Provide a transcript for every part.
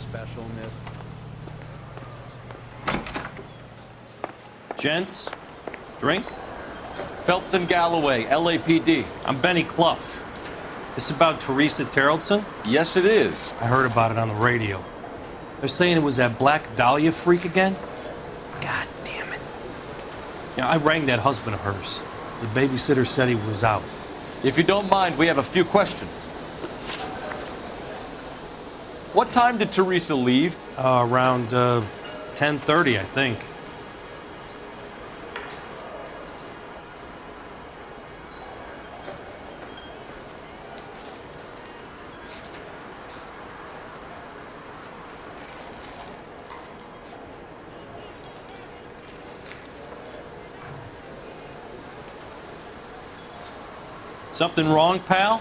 special in this? Gents, drink? Phelps and Galloway, LAPD. I'm Benny Clough. This about Teresa Terrellson? Yes, it is. I heard about it on the radio. They're saying it was that Black Dahlia freak again? God damn it. Yeah, I rang that husband of hers. The babysitter said he was out. If you don't mind, we have a few questions. What time did Teresa leave? Around 10:30, I think. Something wrong, pal?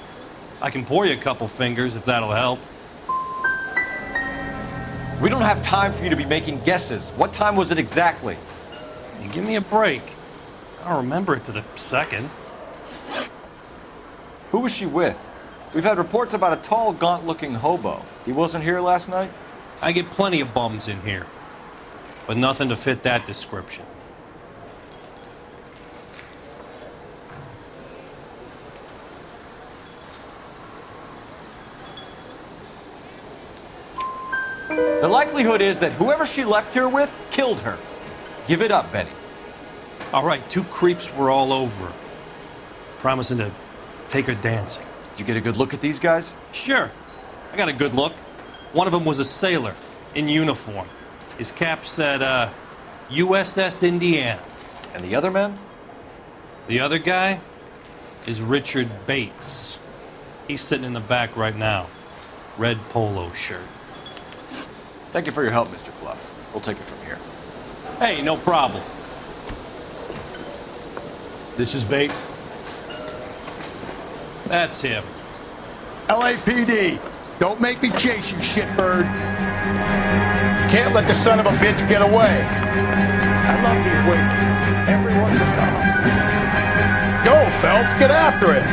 I can pour you a couple fingers if that'll help. We don't have time for you to be making guesses. What time was it exactly? You give me a break. I don't remember it to the second. Who was she with? We've had reports about a tall, gaunt-looking hobo. He wasn't here last night? I get plenty of bums in here, but nothing to fit that description. The likelihood is that whoever she left here with killed her. Give it up, Benny. All right, two creeps were all over her, promising to take her dancing. Did you get a good look at these guys? Sure, I got a good look. One of them was a sailor in uniform. His cap said, USS Indiana. And the other men? The other guy is Richard Bates. He's sitting in the back right now. Red polo shirt. Thank you for your help, Mr. Clough. We'll take it from here. Hey, no problem. This is Bates. That's him. LAPD, don't make me chase you, shitbird. Can't let the son of a bitch get away. I love these wings. Everyone's a come. Go, Phelps, get after it.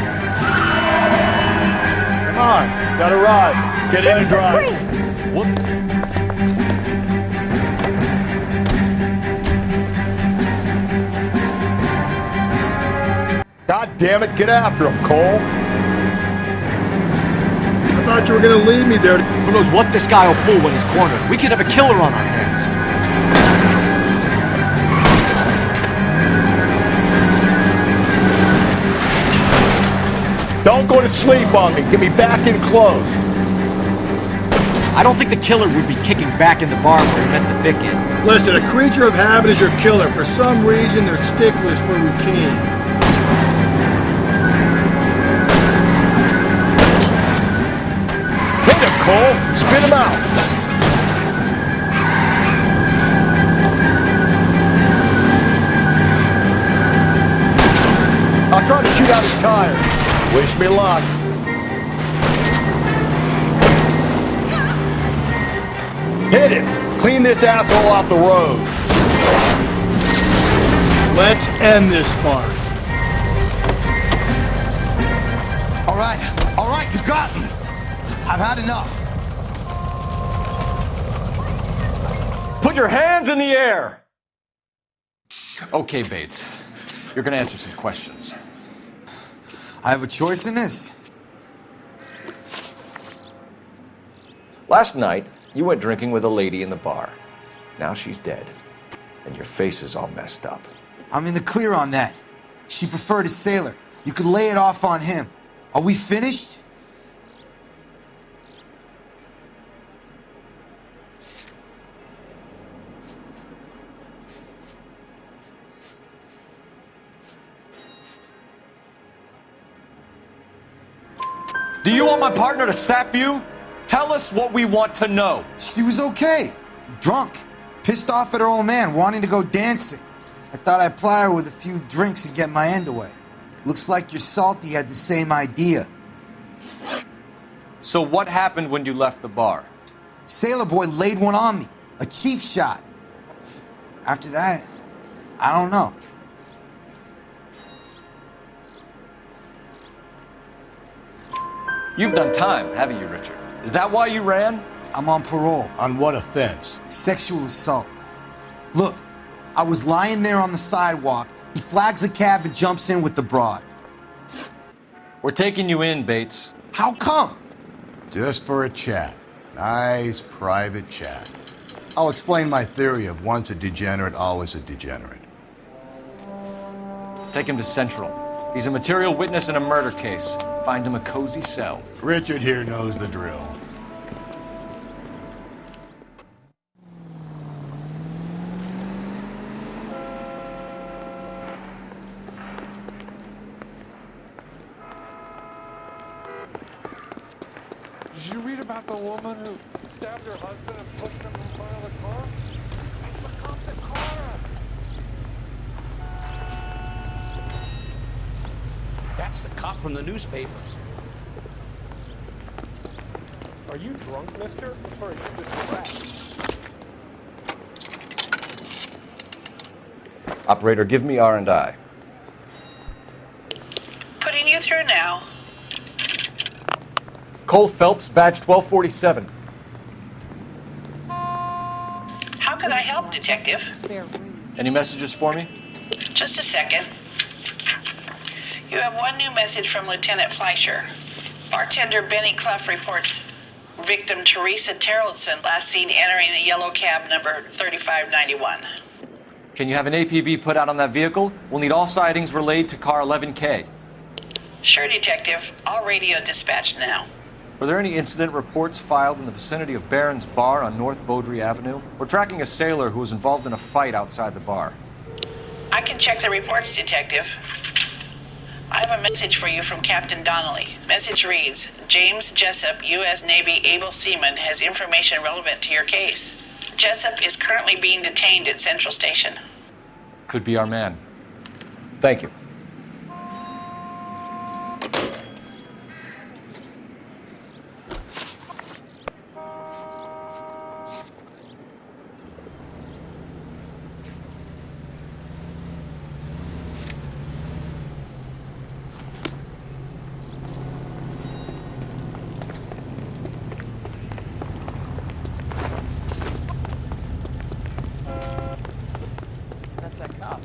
Come on, gotta ride. Get in and drive. Whoops. God damn it, get after him, Cole. I thought you were gonna leave me there. Who knows what this guy will pull when he's cornered? We could have a killer on our hands. Don't go to sleep on me. Get me back in close. I don't think the killer would be kicking back in the bar where he met the Vic in. Listen, a creature of habit is your killer. For some reason, they're sticklers for routine. Hit him, Cole. Spin him out. I'll try to shoot out his tires. Wish me luck. Hit him. Clean this asshole off the road. Let's end this farce. All right, you got me. I've had enough. Put your hands in the air! Okay, Bates. You're gonna answer some questions. I have a choice in this. Last night, you went drinking with a lady in the bar. Now she's dead. And your face is all messed up. I'm in the clear on that. She preferred a sailor. You could lay it off on him. Are we finished? Do you want my partner to sap you? Tell us what we want to know. She was okay. Drunk. Pissed off at her old man, wanting to go dancing. I thought I'd ply her with a few drinks and get my end away. Looks like your Salty had the same idea. So what happened when you left the bar? Sailor boy laid one on me. A cheap shot. After that, I don't know. You've done time, haven't you, Richard? Is that why you ran? I'm on parole. On what offense? Sexual assault. Look, I was lying there on the sidewalk. He flags a cab and jumps in with the broad. We're taking you in, Bates. How come? Just for a chat. Nice private chat. I'll explain my theory of once a degenerate, always a degenerate. Take him to Central. He's a material witness in a murder case. Find him a cozy cell. Richard here knows the drill. Did you read about the woman who stabbed her husband and pushed him in front of the car? That's the cop that caught her. That's the cop from the newspapers. Are you drunk, mister? Or are you distracted? Operator, give me R&I. Putting you through now. Cole Phelps, badge 1247. How can I help, Detective? Any messages for me? Just a second. You have one new message from Lieutenant Fleischer. Bartender Benny Clough reports victim Teresa Terrellson last seen entering the yellow cab number 3591. Can you have an APB put out on that vehicle? We'll need all sightings relayed to car 11K. Sure, Detective. All radio dispatched now. Were there any incident reports filed in the vicinity of Barron's Bar on North Beaudry Avenue? We're tracking a sailor who was involved in a fight outside the bar. I can check the reports, Detective. I have a message for you from Captain Donnelly. Message reads, James Jessup, U.S. Navy able seaman, has information relevant to your case. Jessup is currently being detained at Central Station. Could be our man. Thank you. That's that cop.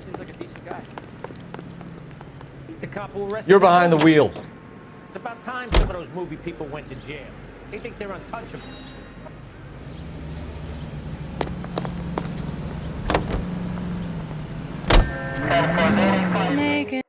Seems like a decent guy. He's the cop who arrested. You're behind the wheel. It's about time some of those movie people went to jail. They think they're untouchable. Megan.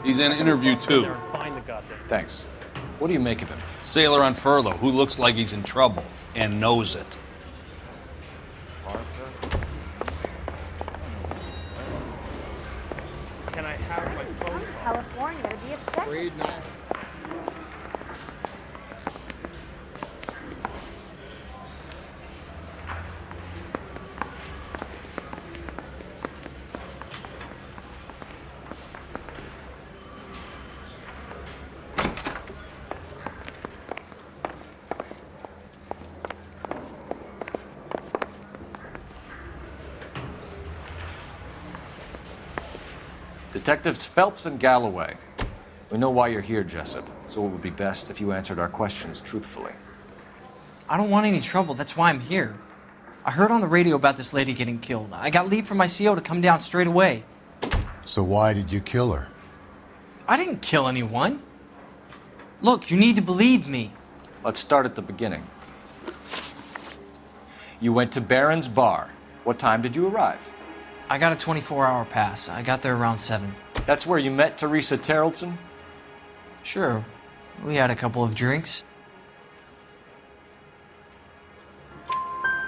He's in interview too. Find the goddamn. Thanks. What do you make of him? Sailor on furlough who looks like he's in trouble and knows it. Can I have my phone? California to be a second. Detectives Phelps and Galloway. We know why you're here, Jessup, so it would be best if you answered our questions truthfully. I don't want any trouble. That's why I'm here. I heard on the radio about this lady getting killed. I got leave from my CO to come down straight away. So why did you kill her? I didn't kill anyone. Look, you need to believe me. Let's start at the beginning. You went to Barron's Bar. What time did you arrive? I got a 24-hour pass. I got there around 7. That's where you met Teresa Terrellson? Sure. We had a couple of drinks.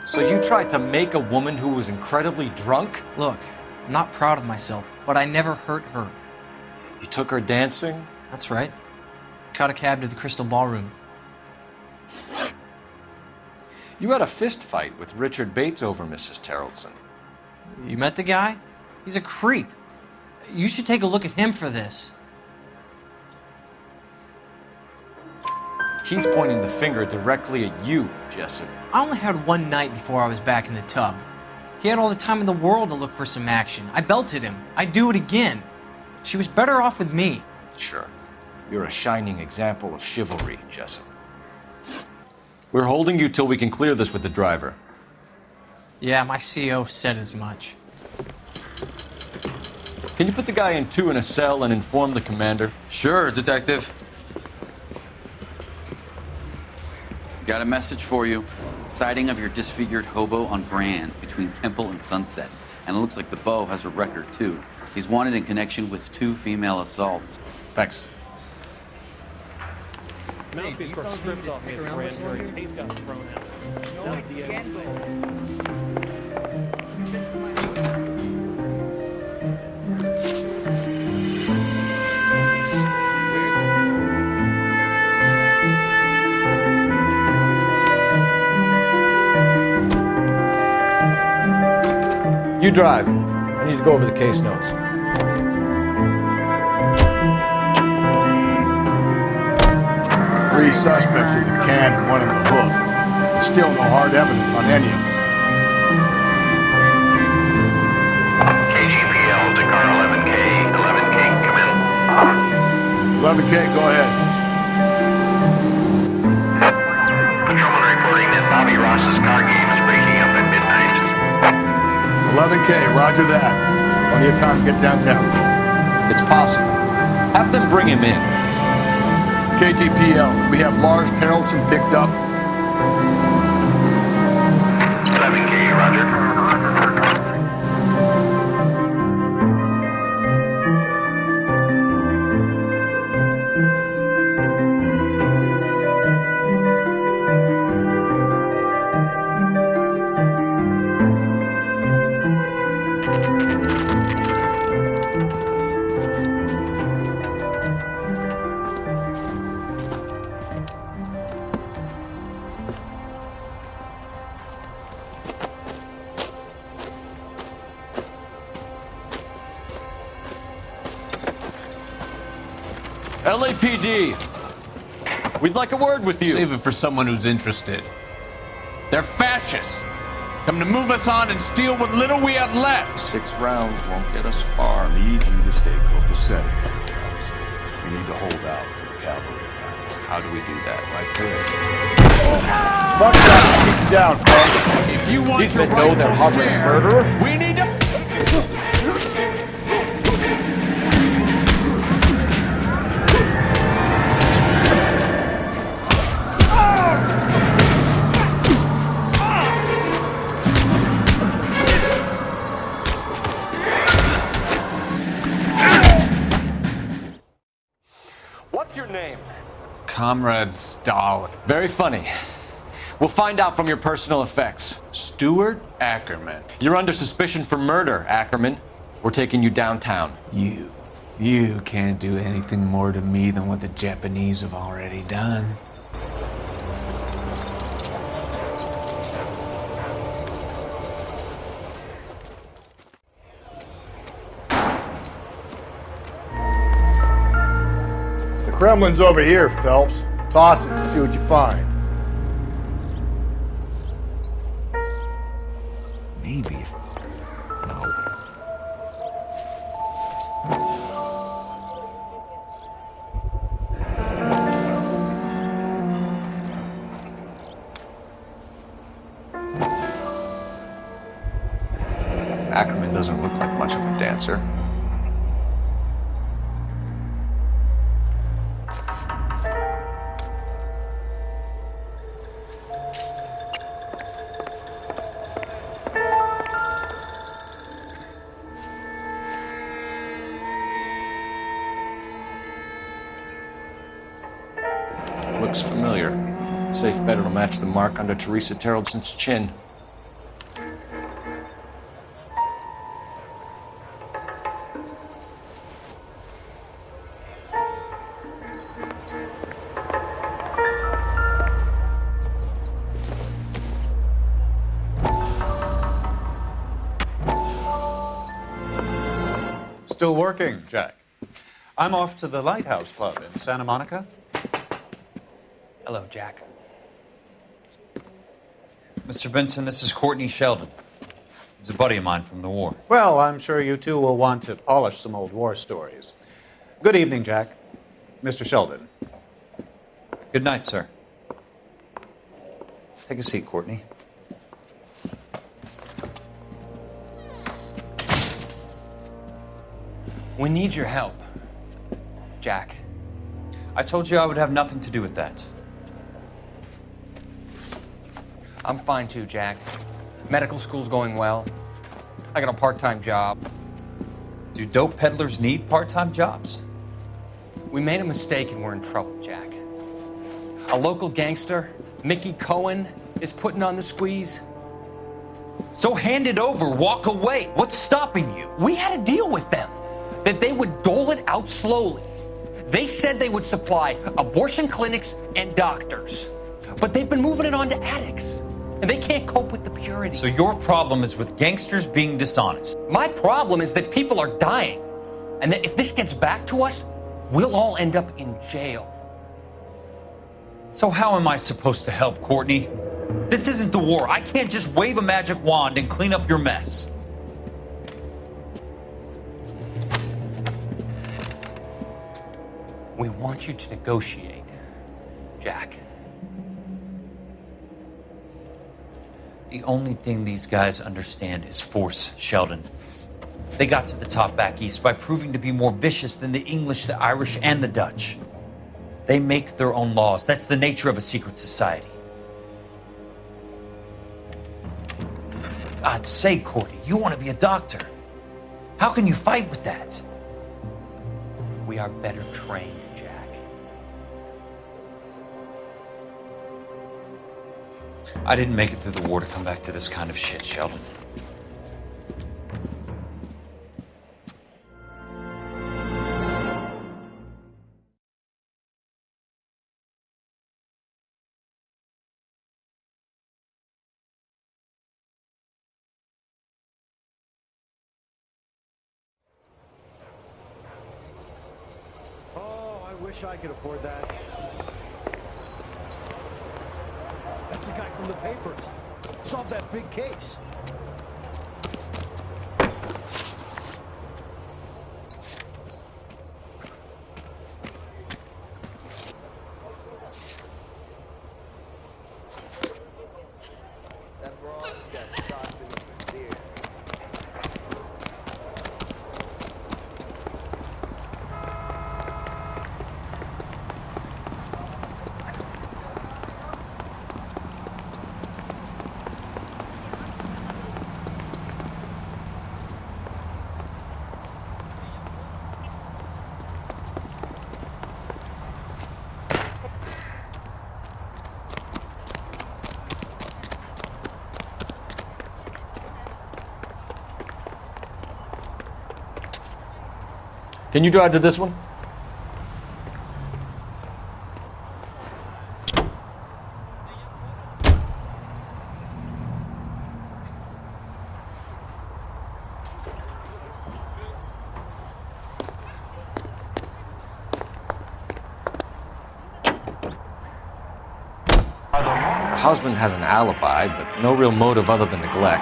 So you tried to make a woman who was incredibly drunk? Look, I'm not proud of myself, but I never hurt her. You took her dancing? That's right. Caught a cab to the Crystal Ballroom. You had a fist fight with Richard Bates over Mrs. Terrellson. You met the guy? He's a creep. You should take a look at him for this. He's pointing the finger directly at you, Jessup. I only had one night before I was back in the tub. He had all the time in the world to look for some action. I belted him. I'd do it again. She was better off with me. Sure. You're a shining example of chivalry, Jessup. We're holding you till we can clear this with the driver. Yeah, my CO said as much. Can you put the guy in 2 in a cell and inform the commander? Sure, Detective. Got a message for you. Sighting of your disfigured hobo on Grand between Temple and Sunset. And it looks like the Beau has a record, too. He's wanted in connection with 2 female assaults. Thanks. Mouthpiece were stripped off his brand during case got thrown out. No idea. You drive. I need to go over the case notes. 3 suspects in the can and 1 in the hook. Still no hard evidence on any of them. KGPL to car 11K. 11K, come in. 11K, go ahead. Patrolman reporting that Bobby Ross's car game is breaking up at midnight. 11K, roger that. Plenty of time to get downtown. It's possible. Have them bring him in. KGPL, we have Lars Terrellson picked up. 11K, roger. LAPD, we'd like a word with you. Save it for someone who's interested. They're fascists. Come to move us on and steal what little we have left. 6 rounds won't get us far. I need you to stay copacetic. You need to hold out till the cavalry arrives. How do we do that? Like this. Buckshot, keep you down, folks. If you want These to men know they're harboring a murderer? we need to... What's your name? Comrade Stalin. Very funny. We'll find out from your personal effects. Stuart Ackerman. You're under suspicion for murder, Ackerman. We're taking you downtown. You can't do anything more to me than what the Japanese have already done. The Kremlin's over here, Phelps. Toss it and see what you find. Maybe. No. Ackerman doesn't look like much of a dancer. Looks familiar. Safe bet it'll match the mark under Teresa Terrellson's chin. Still working, Jack. I'm off to the Lighthouse Club in Santa Monica. Hello, Jack. Mr. Benson, this is Courtney Sheldon. He's a buddy of mine from the war. Well, I'm sure you two will want to polish some old war stories. Good evening, Jack. Mr. Sheldon. Good night, sir. Take a seat, Courtney. We need your help, Jack. I told you I would have nothing to do with that. I'm fine too, Jack. Medical school's going well. I got a part-time job. Do dope peddlers need part-time jobs? We made a mistake and we're in trouble, Jack. A local gangster, Mickey Cohen, is putting on the squeeze. So hand it over, walk away. What's stopping you? We had a deal with them that they would dole it out slowly. They said they would supply abortion clinics and doctors, but they've been moving it on to addicts, and they can't cope with the purity. So your problem is with gangsters being dishonest. My problem is that people are dying, and that if this gets back to us, we'll all end up in jail. So how am I supposed to help, Courtney? This isn't the war. I can't just wave a magic wand and clean up your mess. We want you to negotiate, Jack. The only thing these guys understand is force, Sheldon. They got to the top back east by proving to be more vicious than the English, the Irish, and the Dutch. They make their own laws. That's the nature of a secret society. God's sake, Courtney, you want to be a doctor. How can you fight with that? We are better trained, Jack. I didn't make it through the war to come back to this kind of shit, Sheldon. I wish I could afford that. That's the guy from the papers. Solved that big case. Can you drive to this one? Her husband has an alibi, but no real motive other than neglect.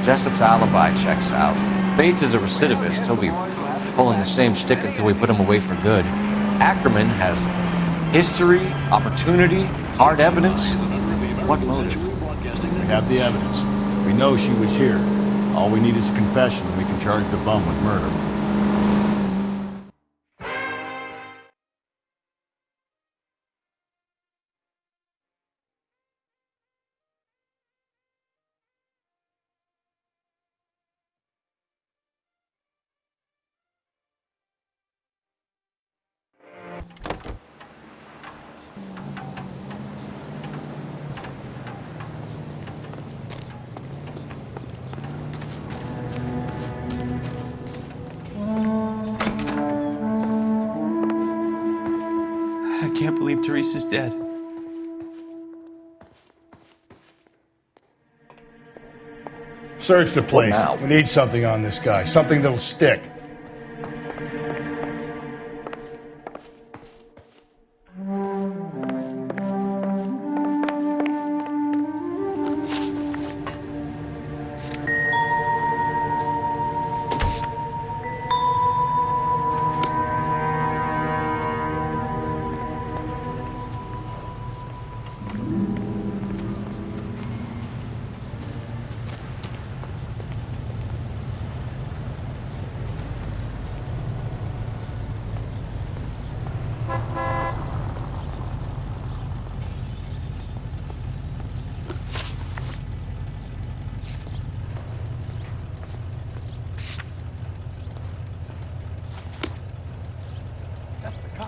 Jessup's alibi checks out. Bates is a recidivist. He'll be pulling the same stick until we put him away for good. Ackerman has history, opportunity, hard evidence. What motive? We have the evidence. We know she was here. All we need is a confession, and we can charge the bum with murder. I can't believe Teresa's dead. Search the place. now? We need something on this guy. Something that'll stick.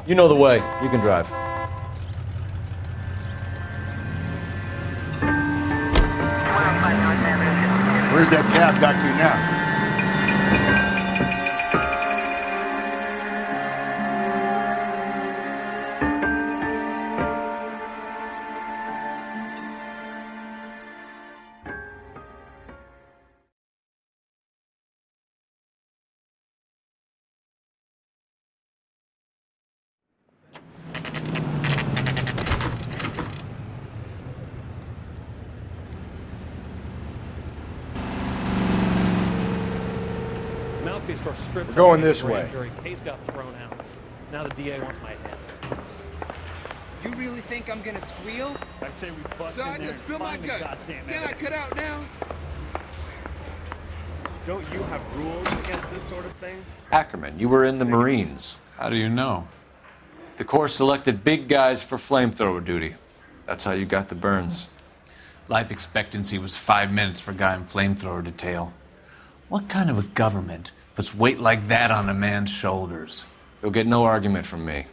You know the way. You can drive. Where's that cab got to now? Mouthpiece for stripped. We're going this way. Jury. Case got thrown out. Now the DA wants my head. You really think I'm gonna squeal? I say we bust So in I there just and spill my find the guts. goddamn Can I evidence. cut out now? Don't you have rules against this sort of thing? Ackerman, you were in the Marines. How do you know? The Corps selected big guys for flamethrower duty. That's how you got the burns. Life expectancy was 5 minutes for a guy in flamethrower detail. What kind of a government puts weight like that on a man's shoulders? You'll get no argument from me.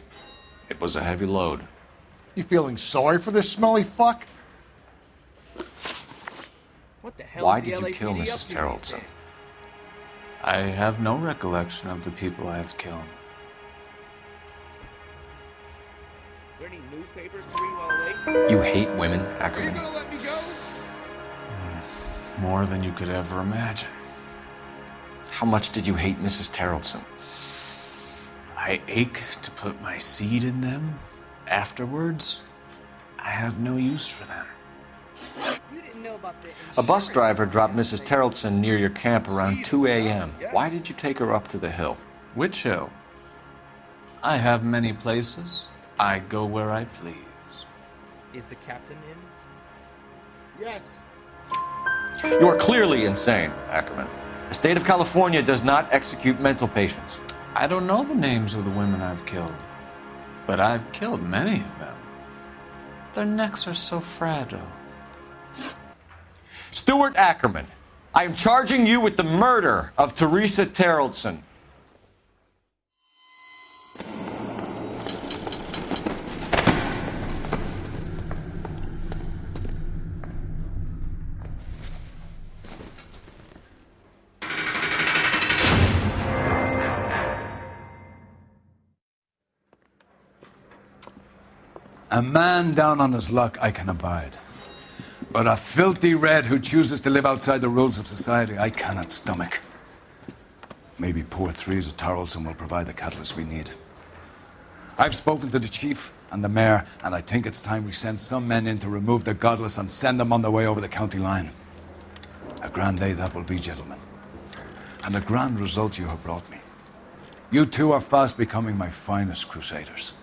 It was a heavy load. You feeling sorry for this smelly fuck? What the hell Why is the did you kill LAPD up Mrs. to Terrellson? these days? I have no recollection of the people I have killed. There any newspapers to read while awake? You hate women, Are you Ackerman. gonna let me go? More than you could ever imagine. How much did you hate Mrs. Terrellson? I ache to put my seed in them. Afterwards, I have no use for them. You didn't know about the A bus driver dropped Mrs. Terrellson near your camp around 2 a.m. Why did you take her up to the hill? Which hill? I have many places. I go where I please. Is the captain in? Yes. You are clearly insane, Ackerman. The state of California does not execute mental patients. I don't know the names of the women I've killed, but I've killed many of them. Their necks are so fragile. Stuart Ackerman, I am charging you with the murder of Teresa Terrellson. A man down on his luck I can abide. But a filthy red who chooses to live outside the rules of society, I cannot stomach. Maybe poor Teresa Terrellson will provide the catalyst we need. I've spoken to the chief and the mayor, and I think it's time we send some men in to remove the godless and send them on their way over the county line. A grand day that will be, gentlemen. And a grand result you have brought me. You two are fast becoming my finest crusaders.